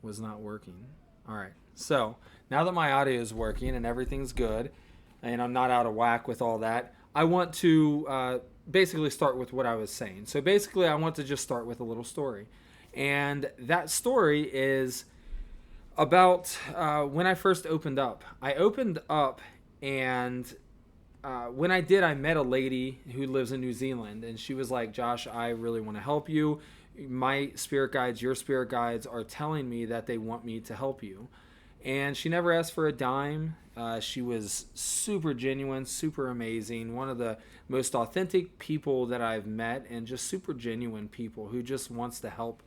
was not working. All right. So now that my audio is working and everything's good, and I'm not out of whack with all that, I want to basically start with what I was saying. So basically, I want to just start with a little story. And that story is about when I first opened up. I opened up, and when I did, I met a lady who lives in New Zealand, and she was like, Josh, I really want to help you. My spirit guides, your spirit guides are telling me that they want me to help you. And she never asked for a dime. She was super genuine, super amazing, one of the most authentic people that I've met, and just super genuine people who just wants to help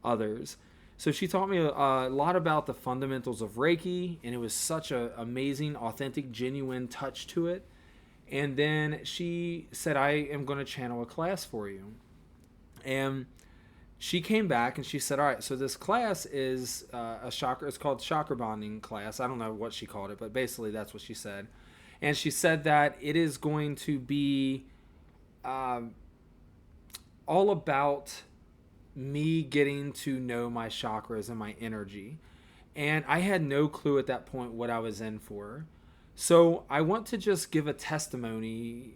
others. So she taught me a lot about the fundamentals of Reiki, and it was such an amazing, authentic, genuine touch to it. And then she said, I am going to channel a class for you. And she came back and she said, all right, so this class is it's called Chakra Bonding class. I don't know what she called it, but basically that's what she said. And she said that it is going to be all about me getting to know my chakras and my energy. And I had no clue at that point what I was in for. So I want to just give a testimonial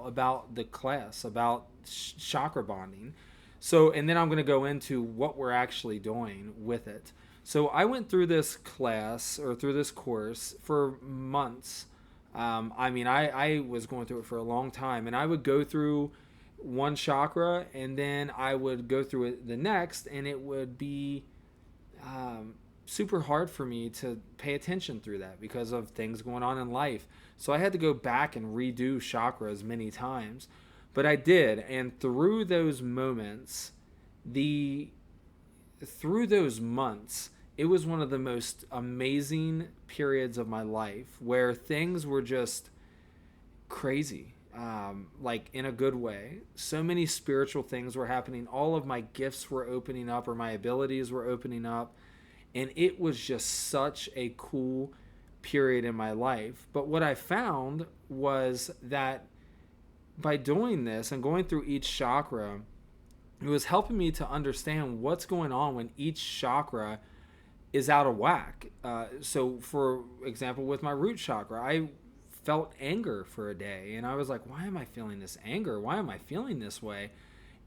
about the class, about chakra bonding. So, and then I'm going to go into what we're actually doing with it. So I went through this class or through this course for months. I was going through it for a long time, and I would go through one chakra, and then I would go through it the next, and it would be super hard for me to pay attention through that because of things going on in life. So I had to go back and redo chakras many times, but I did. And through those moments, through those months, it was one of the most amazing periods of my life where things were just crazy, like in a good way. So many spiritual things were happening. All of my gifts were opening up, or my abilities were opening up. And it was just such a cool period in my life. But what I found was that by doing this and going through each chakra, it was helping me to understand what's going on when each chakra is out of whack. So, for example, with my root chakra, I felt anger for a day. And I was like, why am I feeling this anger? Why am I feeling this way?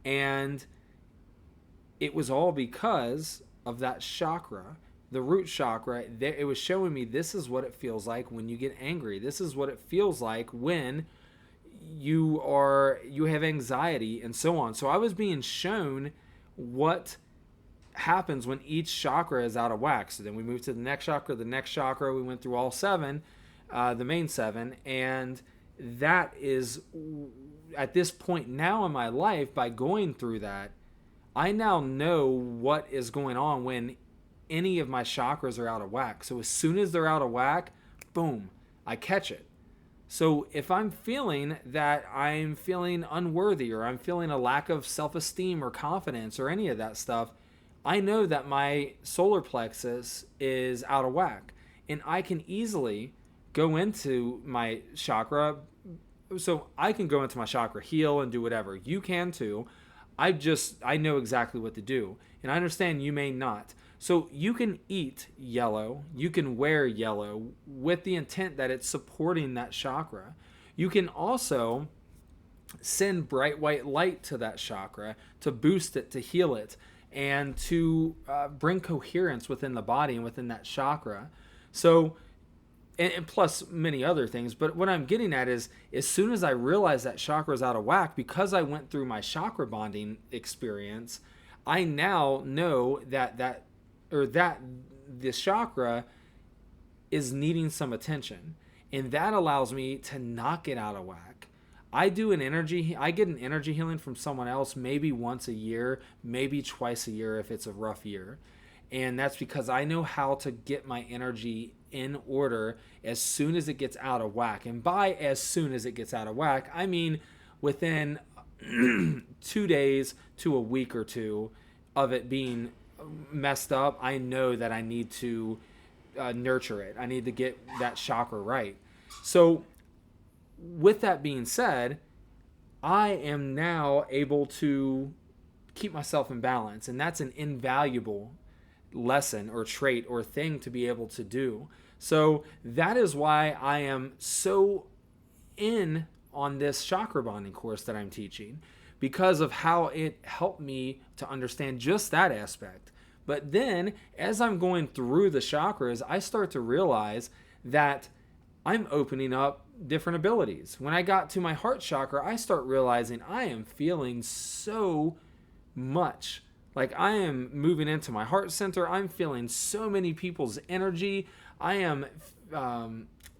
And it was all because of that chakra, the root chakra. It was showing me this is what it feels like when you get angry. This is what it feels like when you have anxiety and so on. So I was being shown what happens when each chakra is out of whack. So then we moved to the next chakra. We went through all seven, the main seven, and that is at this point now in my life, by going through that, I now know what is going on when any of my chakras are out of whack. So as soon as they're out of whack, boom, I catch it. So if I'm feeling that I'm feeling unworthy, or I'm feeling a lack of self-esteem or confidence or any of that stuff, I know that my solar plexus is out of whack. And I can easily go into my chakra. So I can go into my chakra heal and do whatever. You can too. I know exactly what to do. And I understand you may not. So you can eat yellow. You can wear yellow with the intent that it's supporting that chakra. You can also send bright white light to that chakra to boost it, to heal it, and to bring coherence within the body and within that chakra. So, and plus many other things. But what I'm getting at is, as soon as I realize that chakra is out of whack, because I went through my chakra bonding experience, I now know that this chakra is needing some attention, and that allows me to not get out of whack. I get an energy healing from someone else maybe once a year, maybe twice a year if it's a rough year. And that's because I know how to get my energy in order as soon as it gets out of whack. And by as soon as it gets out of whack, I mean within 2 days to a week or two of it being messed up. I know that I need to nurture it. I need to get that chakra right. So with that being said, I am now able to keep myself in balance, and that's an invaluable lesson or trait or thing to be able to do. So that is why I am so in on this chakra bonding course that I'm teaching, because of how it helped me to understand just that aspect. But then as I'm going through the chakras, I start to realize that I'm opening up different abilities. When I got to my heart chakra, I start realizing I am feeling so much. Like I am moving into my heart center. I'm feeling so many people's energy. I am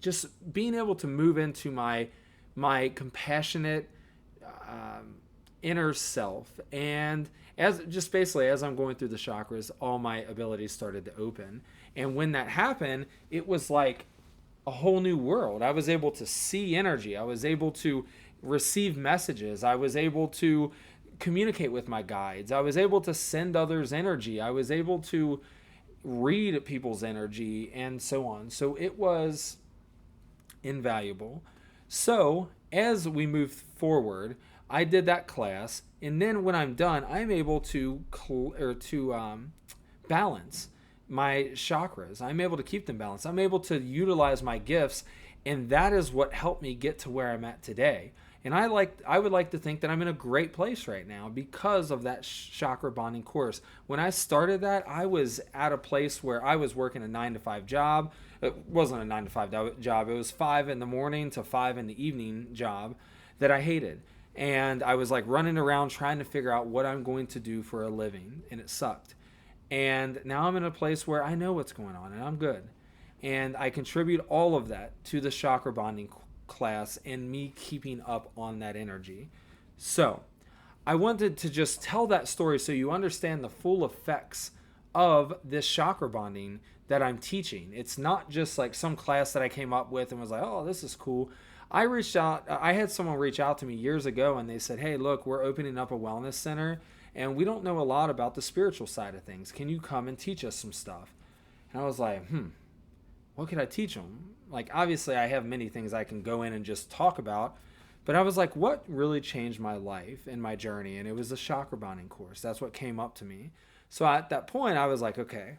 just being able to move into my compassionate inner self. And as just basically as I'm going through the chakras, all my abilities started to open. And when that happened, it was like a whole new world. I was able to see energy. I was able to receive messages. I was able to communicate with my guides. I was able to send others energy. I was able to read people's energy and so on. So it was invaluable. So as we move forward, I did that class, and then when I'm done, I'm able to balance my chakras. I'm able to keep them balanced. I'm able to utilize my gifts, and that is what helped me get to where I'm at today. And I would like to think that I'm in a great place right now because of that chakra bonding course. When I started that, I was at a place where I was working a 9-to-5 job. It wasn't a 9-to-5 job. It was 5 in the morning to 5 in the evening job that I hated. And I was like running around trying to figure out what I'm going to do for a living, and it sucked. And now I'm in a place where I know what's going on and I'm good. And I contribute all of that to the chakra bonding class and me keeping up on that energy. So I wanted to just tell that story so you understand the full effects of this chakra bonding that I'm teaching. It's not just like some class that I came up with and was like, oh, this is cool. I had someone reach out to me years ago and they said, hey, look, we're opening up a wellness center and we don't know a lot about the spiritual side of things. Can you come and teach us some stuff? And I was like, what could I teach them? Like, obviously I have many things I can go in and just talk about, but I was like, what really changed my life and my journey? And it was the chakra bonding course. That's what came up to me. So at that point I was like, okay,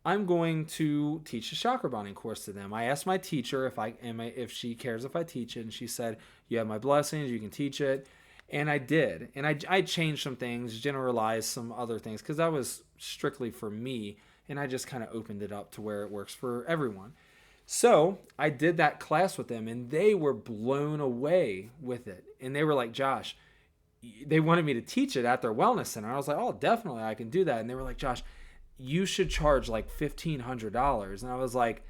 I'm going to teach a chakra bonding course to them. I asked my teacher if she cares if I teach it, and she said, you have my blessings, you can teach it. And I did. And I changed some things, generalized some other things, because that was strictly for me, and I just kind of opened it up to where it works for everyone. So I did that class with them, and they were blown away with it. And they were like, Josh, they wanted me to teach it at their wellness center. I was like, oh, definitely, I can do that. And they were like, Josh, you should charge like $1,500. And I was like,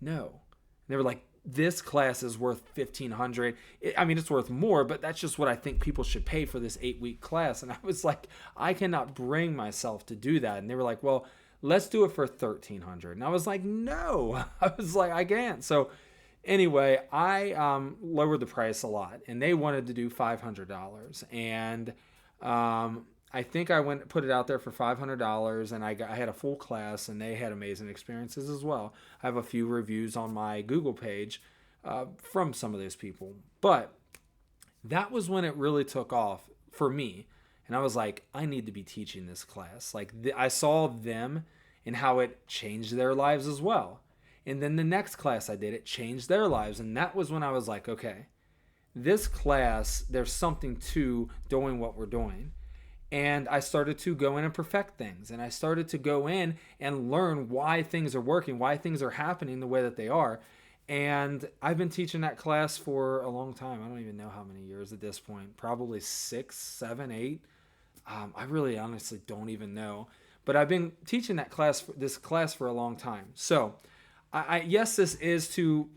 no. And they were like, this class is worth $1,500. I mean, it's worth more, but that's just what I think people should pay for this 8-week class. And I was like, I cannot bring myself to do that. And they were like, well, let's do it for $1,300. And I was like, no. I was like, I can't. So anyway, I lowered the price a lot, and they wanted to do $500. And I think I put it out there for $500, and I had a full class, and they had amazing experiences as well. I have a few reviews on my Google page from some of those people. But that was when it really took off for me. And I was like, I need to be teaching this class. Like I saw them and how it changed their lives as well. And then the next class I did, it changed their lives. And that was when I was like, okay, this class, there's something to doing what we're doing. And I started to go in and perfect things. And I started to go in and learn why things are working, why things are happening the way that they are. And I've been teaching that class for a long time. I don't even know how many years at this point. Probably 6, 7, 8. I really honestly don't even know. But I've been teaching this class for a long time. So yes, this is to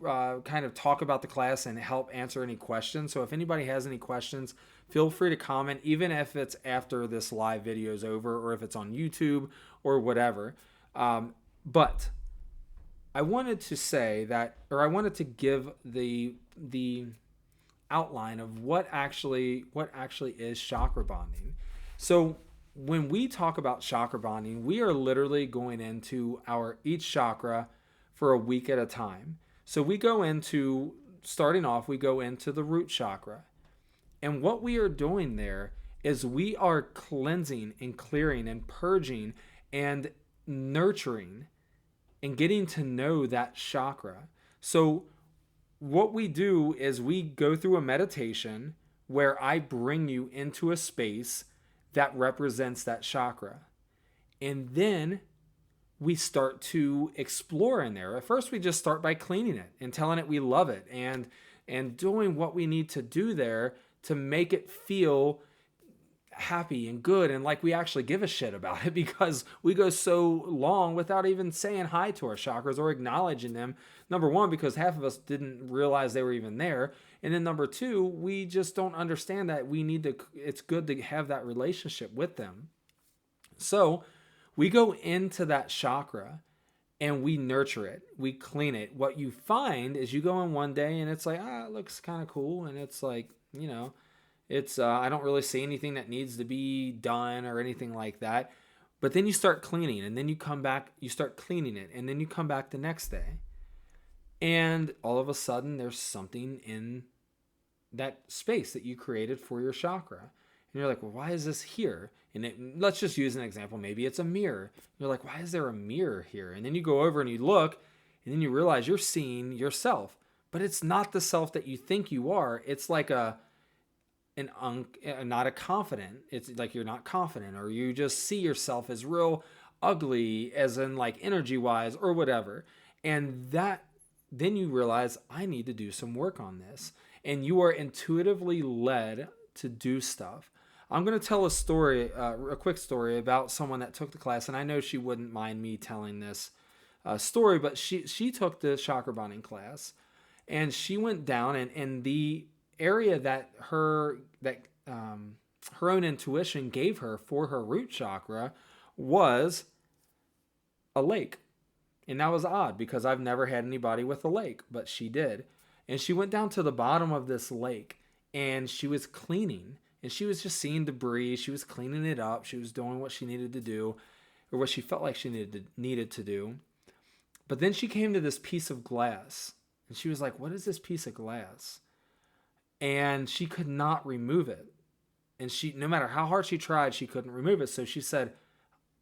kind of talk about the class and help answer any questions. So if anybody has any questions, feel free to comment, even if it's after this live video is over or if it's on YouTube or whatever. But I wanted to say that, or I wanted to give the outline of what actually is chakra bonding. So when we talk about chakra bonding, we are literally going into each chakra for a week at a time. So we go into, starting off, we go into the root chakra. And what we are doing there is we are cleansing and clearing and purging and nurturing and getting to know that chakra. So what we do is we go through a meditation where I bring you into a space that represents that chakra. And then we start to explore in there. At first we just start by cleaning it and telling it we love it and doing what we need to do there to make it feel happy and good and like we actually give a shit about it, because we go so long without even saying hi to our chakras or acknowledging them. Number one, because half of us didn't realize they were even there. And then number two, we just don't understand that it's good to have that relationship with them. So we go into that chakra and we nurture it. We clean it. What you find is you go in one day and it's like, it looks kind of cool. And it's like, it's I don't really see anything that needs to be done or anything like that. But then you start cleaning, and then you come back, you start cleaning it, and then you come back the next day. And all of a sudden there's something in that space that you created for your chakra. And you're like, well, why is this here? And let's just use an example. Maybe it's a mirror. You're like, why is there a mirror here? And then you go over and you look, and then you realize you're seeing yourself. But it's not the self that you think you are. It's like not a confident. It's like you're not confident, or you just see yourself as real ugly, as in like energy wise or whatever. And then you realize, I need to do some work on this. And you are intuitively led to do stuff. I'm going to tell a quick story about someone that took the class, and I know she wouldn't mind me telling this story, but she took the Chakra Bonding class, and she went down, and the area that her own intuition gave her for her root chakra was a lake. And that was odd, because I've never had anybody with a lake, but she did. And she went down to the bottom of this lake, and she was cleaning, and she was just seeing debris. She was cleaning it up. She was doing what she needed to do, or what she felt like she needed to do. But then she came to this piece of glass, and she was like, what is this piece of glass? And she could not remove it. And no matter how hard she tried, she couldn't remove it. So she said,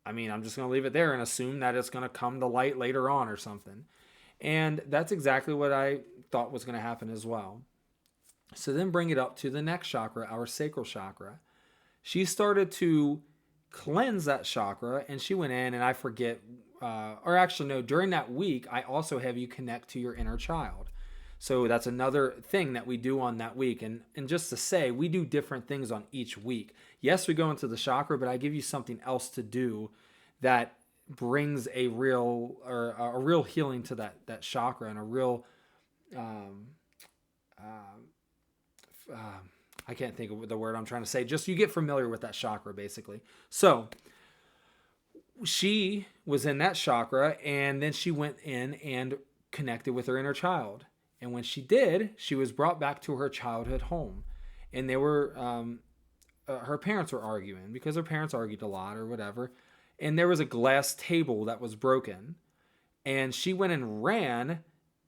I'm just going to leave it there and assume that it's going to come to light later on or something. And that's exactly what I thought was going to happen as well. So then bring it up to the next chakra, our sacral chakra. She started to cleanse that chakra, and she went in, and I forget, or actually no, during that week, I also have you connect to your inner child. So that's another thing that we do on that week. And just to say, we do different things on each week. Yes, we go into the chakra, but I give you something else to do that brings a real healing to that chakra, and a real I can't think of the word I'm trying to say. Just you get familiar with that chakra, basically. So she was in that chakra, and then she went in and connected with her inner child. And when she did, she was brought back to her childhood home. And they were, her parents were arguing, because her parents argued a lot or whatever. And there was a glass table that was broken. And she went and ran,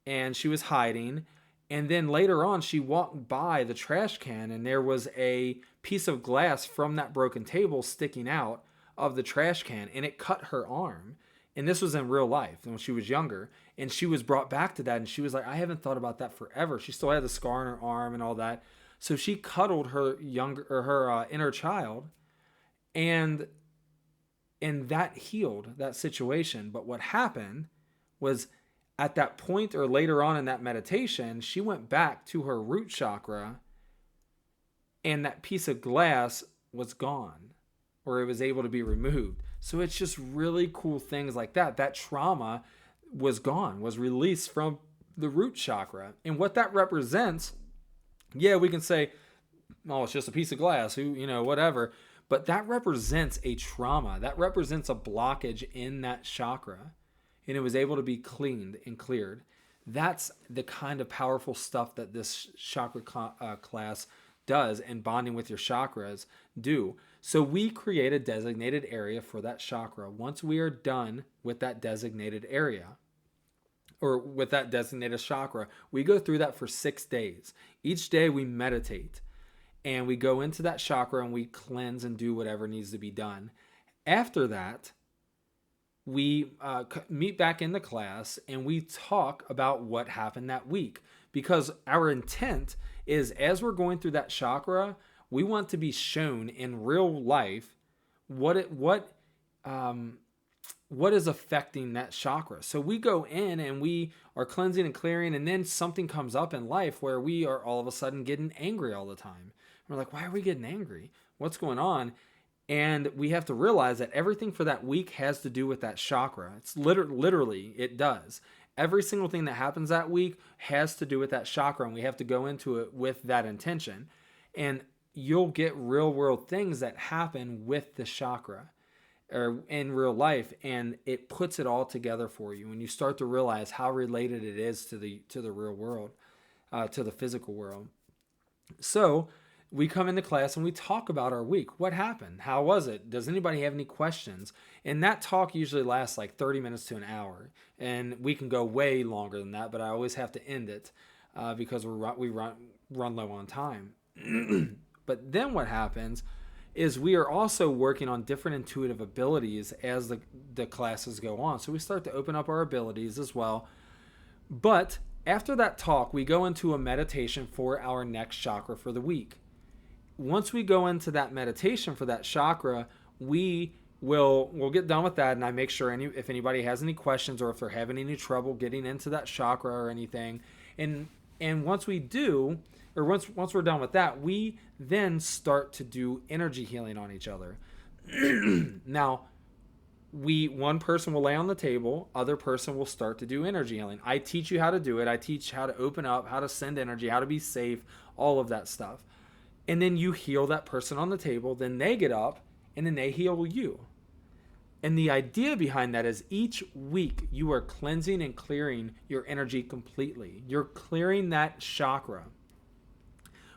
and she was hiding. And then later on, she walked by the trash can, and there was a piece of glass from that broken table sticking out of the trash can, and it cut her arm. And this was in real life when she was younger. And she was brought back to that, and she was like, I haven't thought about that forever. She still had the scar on her arm and all that. So she cuddled her inner child, and that healed that situation. But what happened was, at that point or later on in that meditation, she went back to her root chakra, and that piece of glass was gone, or it was able to be removed. So it's just really cool things like that. That trauma was gone, was released from the root chakra. And what that represents, yeah, we can say, oh, it's just a piece of glass, whatever. But that represents a trauma. That represents a blockage in that chakra. And it was able to be cleaned and cleared. That's the kind of powerful stuff that this chakra class does, and bonding with your chakras do. So we create a designated area for that chakra. Once we are done with that designated area, or with that designated chakra, we go through that for 6 days. Each day we meditate, and we go into that chakra, and we cleanse and do whatever needs to be done. After that, we meet back in the class and we talk about what happened that week, because our intent is, as we're going through that chakra, we want to be shown in real life what it what is affecting that chakra. So we go in and we are cleansing and clearing, and then something comes up in life where we are all of a sudden getting angry all the time. We're like, why are we getting angry? What's going on? And we have to realize that everything for that week has to do with that chakra. It's literally, it does. Every single thing that happens that week has to do with that chakra, and we have to go into it with that intention. And you'll get real world things that happen with the chakra or in real life, and it puts it all together for you when you start to realize how related it is to the real world, to the physical world. So we come into class and we talk about our week. What happened? How was it? Does anybody have any questions? And that talk usually lasts like 30 minutes to an hour. And we can go way longer than that, but I always have to end it because we run low on time. But then what happens is we are also working on different intuitive abilities as the classes go on. So we start to open up our abilities as well. But after that talk, we go into a meditation for our next chakra for the week. Once we go into that meditation for that chakra, we'll get done with that, and I make sure if anybody has any questions or if they're having any trouble getting into that chakra or anything, and once we do, or once we're done with that, we then start to do energy healing on each other. Now, one person will lay on the table, other person will start to do energy healing. I teach you how to do it. I teach how to open up, how to send energy, how to be safe, all of that stuff. And then you heal that person on the table, then they get up and then they heal you. And the idea behind that is each week you are cleansing and clearing your energy completely. You're clearing that chakra.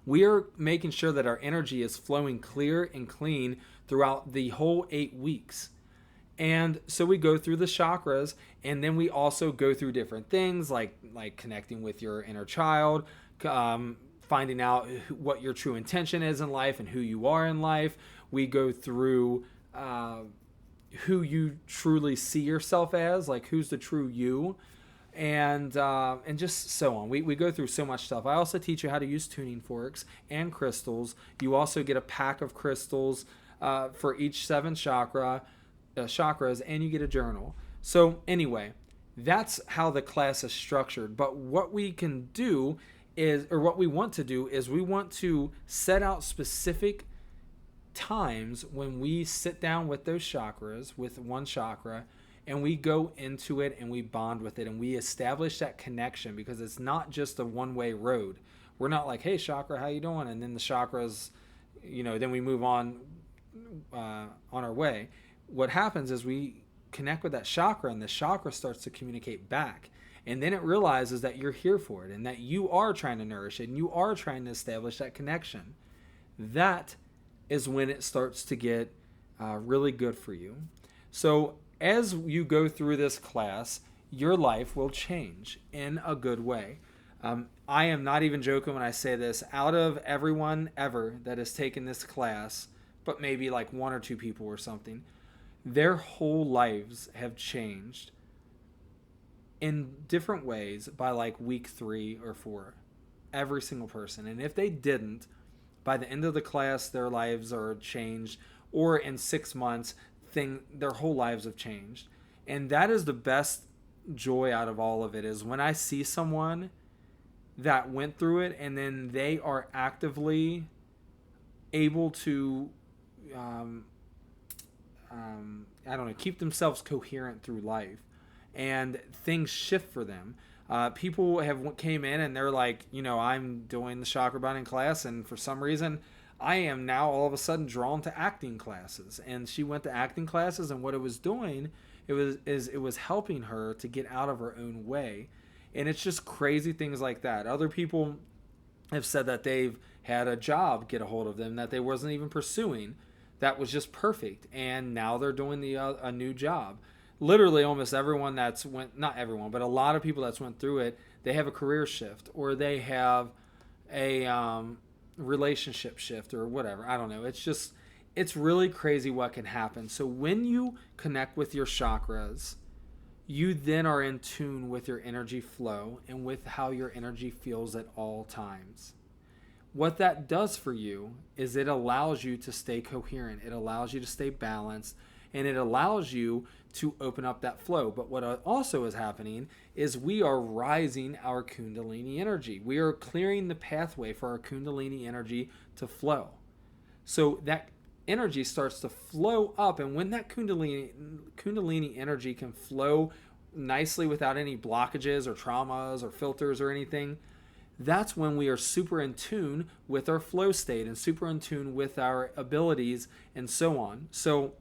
We are making sure that our energy is flowing clear and clean throughout the whole 8 weeks. And so we go through the chakras, and then we also go through different things like connecting with your inner child, finding out what your true intention is in life and who you are in life. We go through who you truly see yourself as, like who's the true you, and just so on. We go through so much stuff. I also teach you how to use tuning forks and crystals. You also get a pack of crystals for each 7 chakras, and you get a journal. So anyway, that's how the class is structured. But what we can do is, or what we want to do is, we want to set out specific times when we sit down with those chakras, with one chakra, and we go into it and we bond with it and we establish that connection, because it's not just a one-way road. We're not like, hey chakra, how you doing? And then the chakras, then we move on our way. What happens is we connect with that chakra, and the chakra starts to communicate back. And then it realizes that you're here for it and that you are trying to nourish it and you are trying to establish that connection. That is when it starts to get really good for you. So as you go through this class, your life will change in a good way. I am not even joking when I say this. Out of everyone ever that has taken this class, but maybe like 1 or 2 people or something, their whole lives have changed in different ways by like week 3 or 4. Every single person. And if they didn't, by the end of the class, their lives are changed, or in 6 months, their whole lives have changed. And that is the best joy out of all of it, is when I see someone that went through it and then they are actively able to keep themselves coherent through life, and things shift for them. People came in and they're like, I'm doing the Chakra Bonding class, and for some reason I am now all of a sudden drawn to acting classes. And she went to acting classes, and what it was doing, it was helping her to get out of her own way. And it's just crazy things like that. Other people have said that they've had a job get a hold of them that they wasn't even pursuing, that was just perfect, and now they're doing a new job. Literally almost everyone not everyone, but a lot of people that's went through it, they have a career shift, or they have a relationship shift, or whatever. I don't know. It's just, it's really crazy what can happen. So when you connect with your chakras, you then are in tune with your energy flow and with how your energy feels at all times. What that does for you is it allows you to stay coherent, it allows you to stay balanced, and it allows you to open up that flow. But what also is happening is we are rising our Kundalini energy. We are clearing the pathway for our Kundalini energy to flow. So that energy starts to flow up, and when that Kundalini energy can flow nicely without any blockages or traumas or filters or anything, that's when we are super in tune with our flow state and super in tune with our abilities and so on. So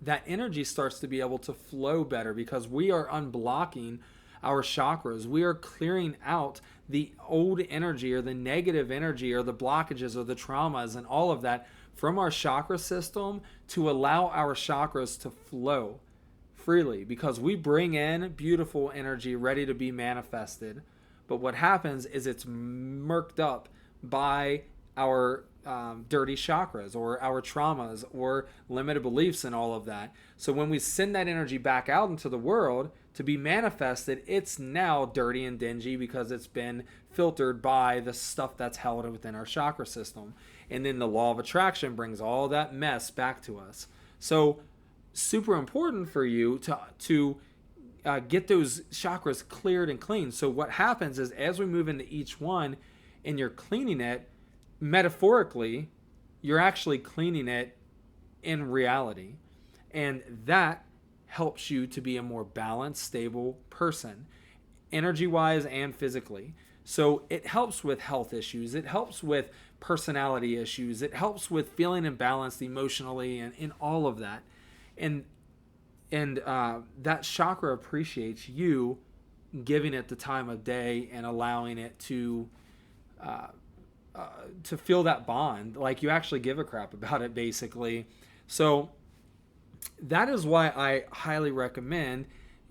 that energy starts to be able to flow better because we are unblocking our chakras. We are clearing out the old energy or the negative energy or the blockages or the traumas and all of that from our chakra system to allow our chakras to flow freely, because we bring in beautiful energy ready to be manifested. But what happens is it's murked up by our dirty chakras or our traumas or limited beliefs and all of that. So when we send that energy back out into the world to be manifested, it's now dirty and dingy because it's been filtered by the stuff that's held within our chakra system. And then the law of attraction brings all that mess back to us. So super important for you to get those chakras cleared and clean. So what happens is as we move into each one and you're cleaning it, metaphorically, you're actually cleaning it in reality. And that helps you to be a more balanced, stable person, energy-wise and physically. So it helps with health issues. It helps with personality issues. It helps with feeling imbalanced emotionally and in all of that. And that chakra appreciates you giving it the time of day and allowing it to feel that bond, like you actually give a crap about it, basically. So that is why I highly recommend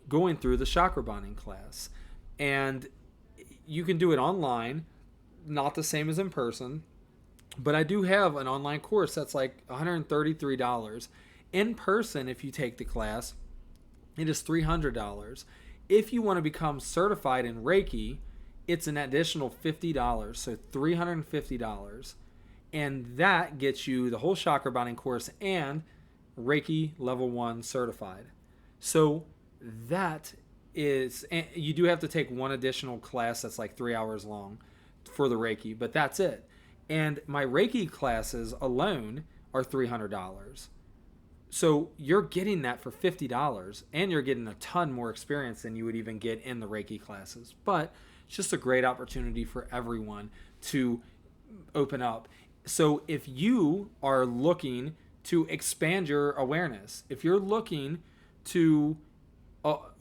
going through the Chakra Bonding class. And you can do it online, not the same as in person, but I do have an online course that's like $133. In person, if you take the class, it is $300. If you want to become certified in Reiki, it's an additional $50, so $350. And that gets you the whole Chakra Bonding course and Reiki Level 1 certified. So that is, and you do have to take one additional class that's like 3 hours long for the Reiki, but that's it. And my Reiki classes alone are $300. So you're getting that for $50, and you're getting a ton more experience than you would even get in the Reiki classes. But it's just a great opportunity for everyone to open up. So if you are looking to expand your awareness, if you're looking to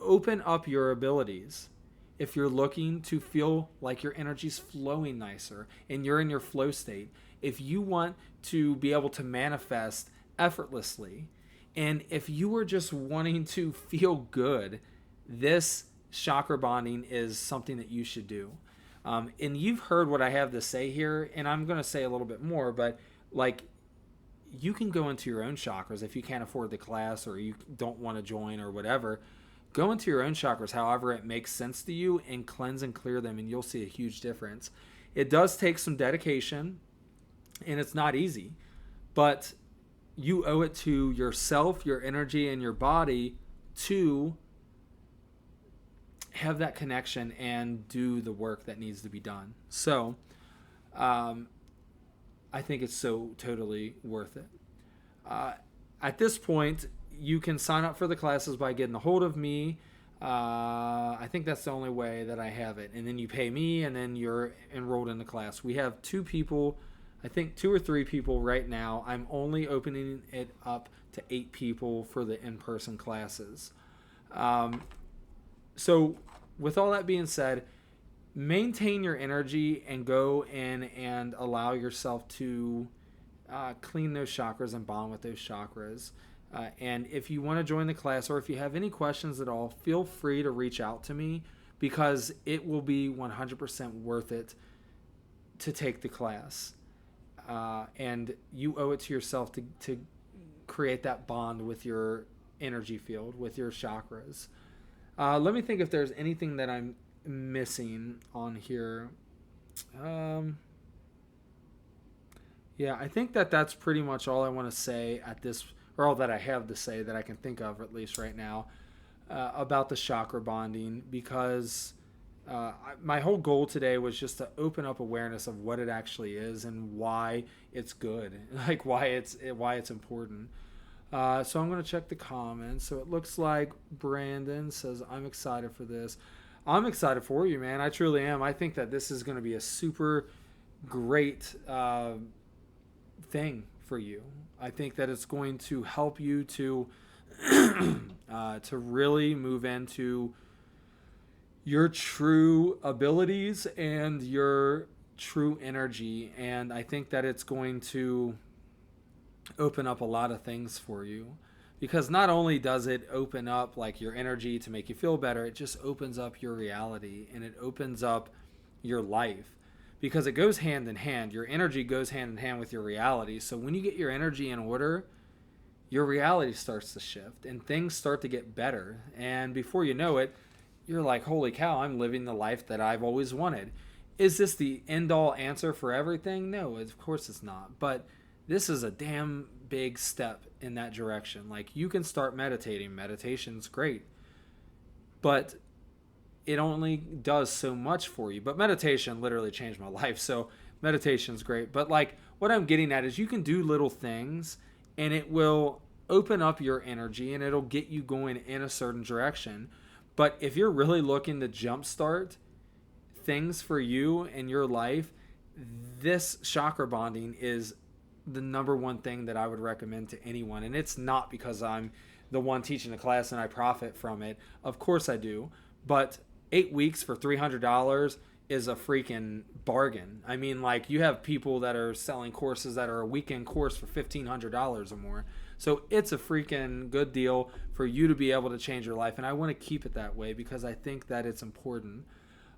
open up your abilities, if you're looking to feel like your energy's flowing nicer and you're in your flow state, if you want to be able to manifest effortlessly, and if you are just wanting to feel good, this Chakra Bonding is something that you should do. And you've heard what I have to say here, and I'm going to say a little bit more, but like, you can go into your own chakras if you can't afford the class or you don't want to join or whatever. Go into your own chakras however it makes sense to you and cleanse and clear them, and you'll see a huge difference. It does take some dedication, and it's not easy, but you owe it to yourself, your energy, and your body to have that connection and do the work that needs to be done. So I think it's so totally worth it. At this point, you can sign up for the classes by getting a hold of me. I think that's the only way that I have it. And then you pay me, and then you're enrolled in the class. We have 2 people, I think 2 or 3 people right now. I'm only opening it up to 8 people for the in-person classes. So with all that being said, maintain your energy and go in and allow yourself to clean those chakras and bond with those chakras. And if you want to join the class, or if you have any questions at all, feel free to reach out to me, because it will be 100% worth it to take the class. and you owe it to yourself to create that bond with your energy field, with your chakras. Let me think if there's anything that I'm missing on here. Um, yeah, I think that that's pretty much all I want to say at this, or all that I have to say that I can think of, at least right now, about the chakra bonding, because my whole goal today was just to open up awareness of what it actually is and why it's good, like why it's important. So I'm going to check the comments. So it looks like Brandon says, I'm excited for this. I'm excited for you, man. I truly am. I think that this is going to be a super great thing for you. I think that it's going to help you to to really move into your true abilities and your true energy. And I think that it's going to open up a lot of things for you, because not only does it open up like your energy to make you feel better, it just opens up your reality and it opens up your life, because it goes hand in hand. Your energy goes hand in hand with your reality. So when you get your energy in order, your reality starts to shift and things start to get better, and before you know it, you're like, holy cow, I'm living the life that I've always wanted. Is this the end all answer for everything? No, of course it's not, but this is a damn big step in that direction. Like, you can start meditating. Meditation's great, but it only does so much for you. But meditation literally changed my life, so meditation's great. But like, what I'm getting at is you can do little things and it will open up your energy and it'll get you going in a certain direction. But if you're really looking to jumpstart things for you in your life, this chakra bonding is the number one thing that I would recommend to anyone. And it's not because I'm the one teaching the class and I profit from it. Of course I do. But 8 weeks for $300 is a freaking bargain. I mean, like, you have people that are selling courses that are a weekend course for $1,500 or more. So it's a freaking good deal for you to be able to change your life. And I want to keep it that way because I think that it's important.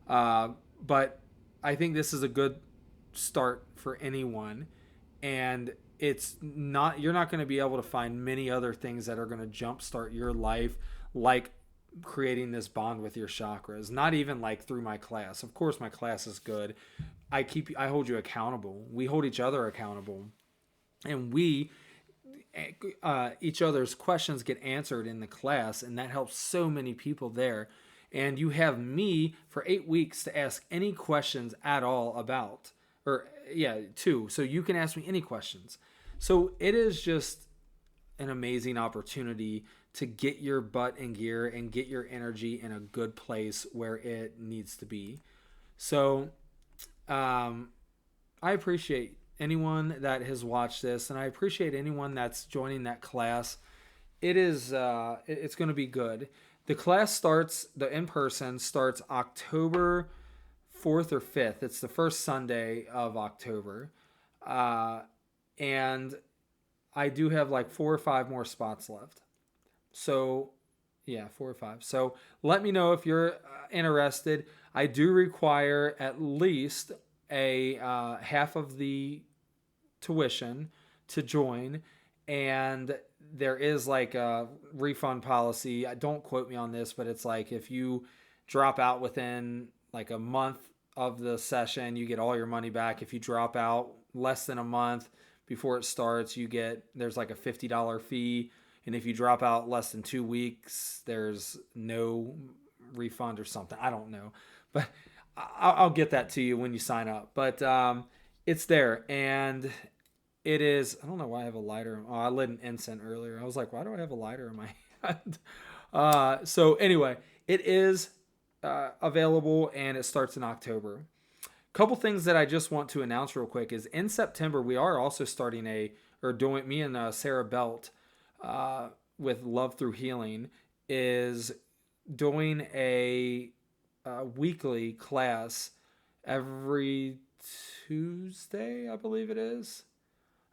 But I think this is a good start for anyone. And it's not, you're not going to be able to find many other things that are going to jumpstart your life, like creating this bond with your chakras. Not even like through my class. Of course my class is good. I hold you accountable. We hold each other accountable, and each other's questions get answered in the class, and that helps so many people there. And you have me for 8 weeks to ask any questions at all about, or yeah, 2. So you can ask me any questions. So it is just an amazing opportunity to get your butt in gear and get your energy in a good place where it needs to be. So I appreciate anyone that has watched this, and I appreciate anyone that's joining that class. It's going to be good. The class starts, the in-person starts October 4th or 5th. It's the first Sunday of October. And I do have like 4 or 5 more spots left. So, yeah, 4 or 5. So let me know if you're interested. I do require at least a half of the tuition to join. And there is like a refund policy. Don't quote me on this, but it's like if you drop out within like a month of the session, you get all your money back. If you drop out less than a month before it starts, there's like a $50 fee. And if you drop out less than 2 weeks, there's no refund or something. I don't know, but I'll get that to you when you sign up. But it's there, and it is. I don't know why I have a lighter. Oh, I lit an incense earlier. I was like, why do I have a lighter in my hand? So anyway, it is available, and it starts in October. Couple things that I just want to announce real quick is in September we are also starting me and Sarah Belt with Love Through Healing is doing a weekly class every Tuesday, I believe it is,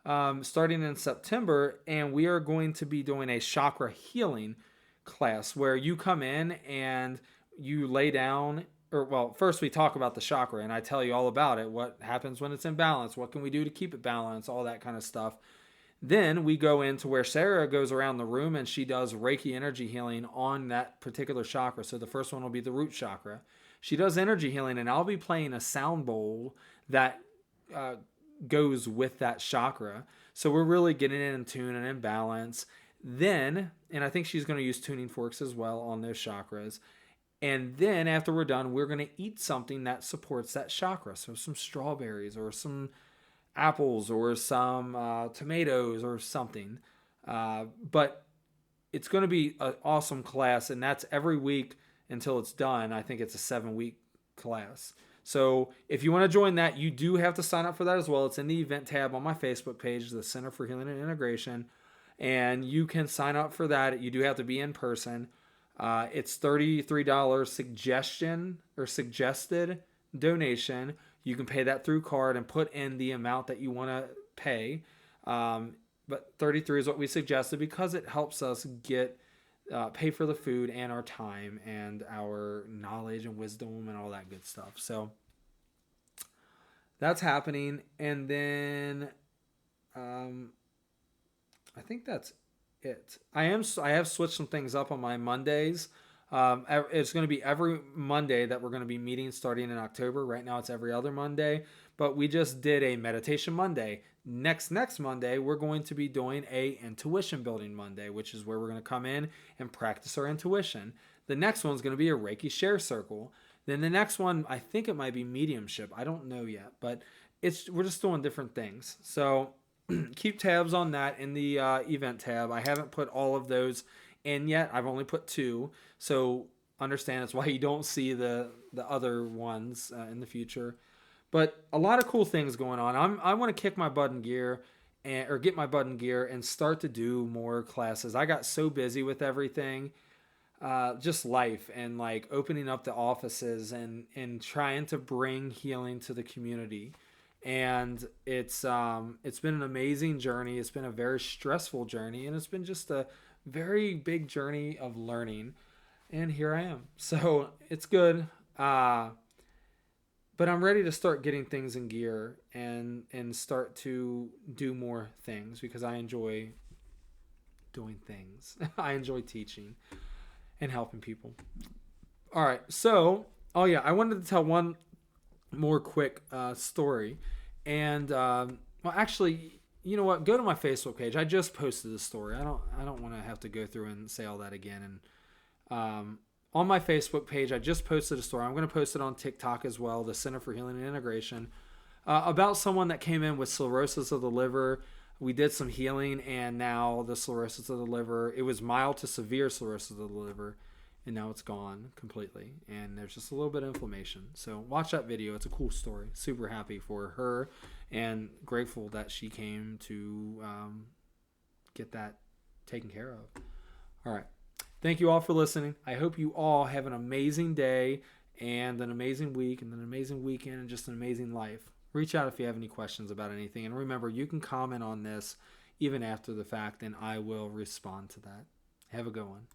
starting in September, and we are going to be doing a chakra healing class where you come in and you lay down or well, first we talk about the chakra and I tell you all about it. What happens when it's in balance? What can we do to keep it balanced? All that kind of stuff. Then we go into where Sarah goes around the room and she does Reiki energy healing on that particular chakra. So the first one will be the root chakra. She does energy healing, and I'll be playing a sound bowl that uh, goes with that chakra. So we're really getting it in tune and in balance. Then, and I think she's going to use tuning forks as well on those chakras. And then after we're done, we're going to eat something that supports that chakra. So some strawberries or some apples or some tomatoes or something. But it's going to be an awesome class, and that's every week until it's done. I think it's a 7-week class. So if you want to join that, you do have to sign up for that as well. It's in the event tab on my Facebook page, the Center for Healing and Integration, and you can sign up for that. You do have to be in person. It's $33 suggestion or suggested donation. You can pay that through card and put in the amount that you want to pay. But 33 is what we suggested because it helps us get pay for the food and our time and our knowledge and wisdom and all that good stuff. So that's happening. And then I think that's it. I have switched some things up on my Mondays. It's going to be every Monday that we're going to be meeting starting in October. Right now it's every other Monday, but we just did a meditation Monday. Next Monday, we're going to be doing a intuition building Monday, which is where we're going to come in and practice our intuition. The next one's going to be a Reiki share circle. Then the next one, I think it might be mediumship. I don't know yet, but we're just doing different things. So keep tabs on that in the event tab. I haven't put all of those in yet. I've only put 2. So understand that's why you don't see the other ones in the future. But a lot of cool things going on. I want to kick my butt in gear or get my butt in gear and start to do more classes. I got so busy with everything, just life and like opening up the offices and trying to bring healing to the community. And it's been an amazing journey. It's been a very stressful journey, and it's been just a very big journey of learning. And here I am. So it's good. But I'm ready to start getting things in gear and start to do more things because I enjoy doing things. I enjoy teaching and helping people. All right. So, I wanted to tell one more quick story. And, actually, you know what? Go to my Facebook page. I just posted this story. I don't want to have to go through and say all that again. And, on my Facebook page, I just posted a story. I'm going to post it on TikTok as well, the Center for Healing and Integration, about someone that came in with cirrhosis of the liver. We did some healing, and now the cirrhosis of the liver, it was mild to severe cirrhosis of the liver, and now it's gone completely, and there's just a little bit of inflammation. So watch that video. It's a cool story. Super happy for her and grateful that she came to get that taken care of. All right. Thank you all for listening. I hope you all have an amazing day and an amazing week and an amazing weekend and just an amazing life. Reach out if you have any questions about anything. And remember, you can comment on this even after the fact, and I will respond to that. Have a good one.